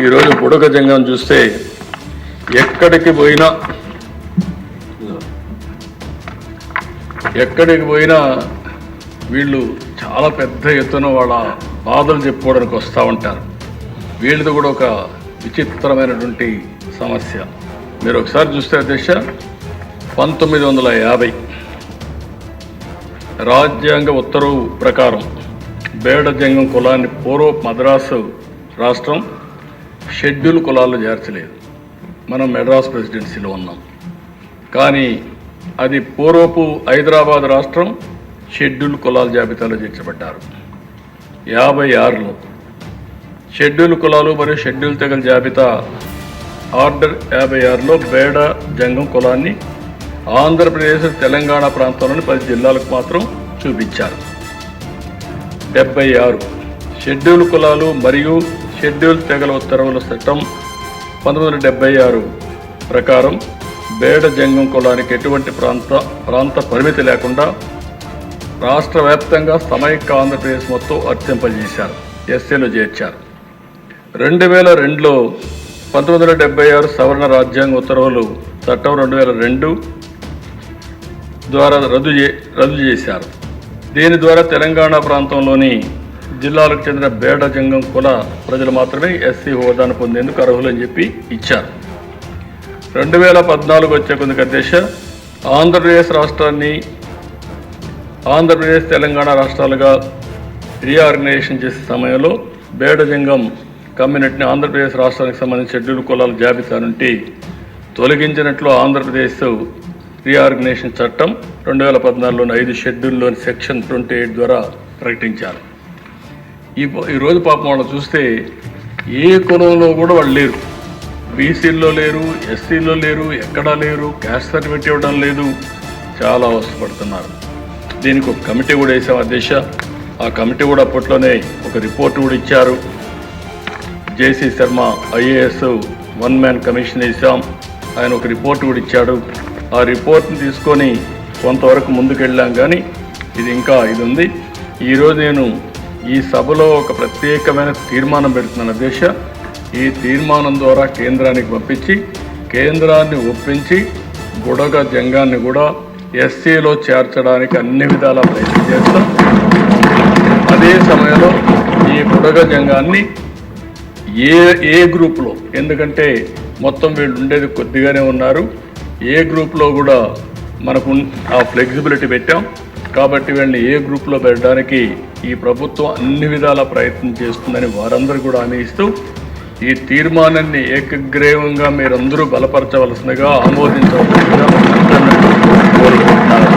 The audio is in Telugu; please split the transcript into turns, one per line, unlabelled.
ఈరోజు బుడగ జంగం చూస్తే ఎక్కడికి పోయినా వీళ్ళు చాలా పెద్ద ఎత్తున వాళ్ళ బాధలు చెప్పుకోవడానికి వస్తూ ఉంటారు. వీళ్ళది కూడా ఒక విచిత్రమైనటువంటి సమస్య. మీరు ఒకసారి చూస్తే అధ్యక్ష 1950 రాజ్యాంగ ఉత్తర్వు ప్రకారం బేడ జంగం కులాన్ని పూర్వ మద్రాసు రాష్ట్రం షెడ్యూల్ కులాల్లో చేర్చలేదు. మనం మెడ్రాస్ ప్రెసిడెన్సీలో ఉన్నాం. కానీ అది పూర్వపు హైదరాబాద్ రాష్ట్రం షెడ్యూల్ కులాల జాబితాలో చేర్చబడ్డారు. 56లో షెడ్యూల్ కులాలు మరియు షెడ్యూల్ తెగల జాబితా ఆర్డర్ 56లో బేడ జంగం కులాన్ని ఆంధ్రప్రదేశ్ తెలంగాణ ప్రాంతంలోని 10 జిల్లాలకు మాత్రం చూపించారు. 76 షెడ్యూల్ కులాలు మరియు షెడ్యూల్ తెగల ఉత్తర్వుల చట్టం 1976 ప్రకారం బేడ జంగం కులానికి ఎటువంటి ప్రాంత పరిమితి లేకుండా రాష్ట్ర వ్యాప్తంగా సమైక్య ఆంధ్రప్రదేశ్ మొత్తం వర్తింపజేశారు, ఎస్సీలో చేర్చారు. 2002లో 1976 సవరణ రాజ్యాంగ ఉత్తర్వులు చట్టం 2002 ద్వారా రద్దు చేశారు. దీని ద్వారా తెలంగాణ ప్రాంతంలోని జిల్లాలకు చెందిన బేడ జంగం కుల ప్రజలు మాత్రమే ఎస్సీ హోదాను పొందేందుకు అర్హులని చెప్పి ఇచ్చారు. 2014 వచ్చే కొందుకు అధ్యక్ష ఆంధ్రప్రదేశ్ రాష్ట్రాన్ని ఆంధ్రప్రదేశ్ తెలంగాణ రాష్ట్రాలుగా రీఆర్గనైజేషన్ చేసే సమయంలో బేడ జంగం కమ్యూనిటీని ఆంధ్రప్రదేశ్ రాష్ట్రానికి సంబంధించిన షెడ్యూల్ కులాల జాబితా నుండి తొలగించినట్లు ఆంధ్రప్రదేశ్ రీఆర్గనైజేషన్ చట్టం 2014లోని 5 షెడ్యూల్లోని సెక్షన్ 28 ద్వారా ప్రకటించారు. ఈరోజు పాపం వాళ్ళు చూస్తే ఏ కులంలో కూడా వాళ్ళు లేరు. బీసీల్లో లేరు, ఎస్సీలో లేరు, ఎక్కడా లేరు, క్యాస్ట్ సర్టిఫికేట్ ఇవ్వడం లేదు. చాలా అవసరపడుతున్నారు. దీనికి ఒక కమిటీ కూడా వేసాం అధ్యక్ష. ఆ కమిటీ కూడా అప్పట్లోనే ఒక రిపోర్ట్ కూడా ఇచ్చారు. జేసీ శర్మ ఐఏఎస్ 1 మ్యాన్ కమిషన్ వేసాం. ఆయన ఒక రిపోర్ట్ కూడా ఇచ్చాడు. ఆ రిపోర్ట్ని తీసుకొని కొంతవరకు ముందుకెళ్ళాం. కానీ ఇది ఉంది. ఈరోజు నేను ఈ సభలో ఒక ప్రత్యేకమైన తీర్మానం పెడుతున్నాను అధ్యక్ష. ఈ తీర్మానం ద్వారా కేంద్రానికి పంపించి కేంద్రాన్ని ఒప్పించి బుడగ జంగాన్ని కూడా ఎస్సీలో చేర్చడానికి అన్ని విధాల ప్రయత్నం చేస్తాం. అదే సమయంలో ఈ బుడగ జంగాన్ని ఏ గ్రూప్లో, ఎందుకంటే మొత్తం వీళ్ళు ఉండేది కొద్దిగానే ఉన్నారు, ఏ గ్రూప్లో కూడా మనకు ఆ ఫ్లెక్సిబిలిటీ పెట్టాం. కాబట్టి వీళ్ళని ఏ గ్రూప్లో పెట్టడానికి ఈ ప్రభుత్వం అన్ని విధాల ప్రయత్నం చేస్తుందని వారందరూ కూడా హామీ ఇస్తూ ఈ తీర్మానాన్ని ఏకగ్రీవంగా మీరందరూ బలపరచవలసిందిగా ఆమోదించవలసిందిగా కోరుకుంటున్నారు.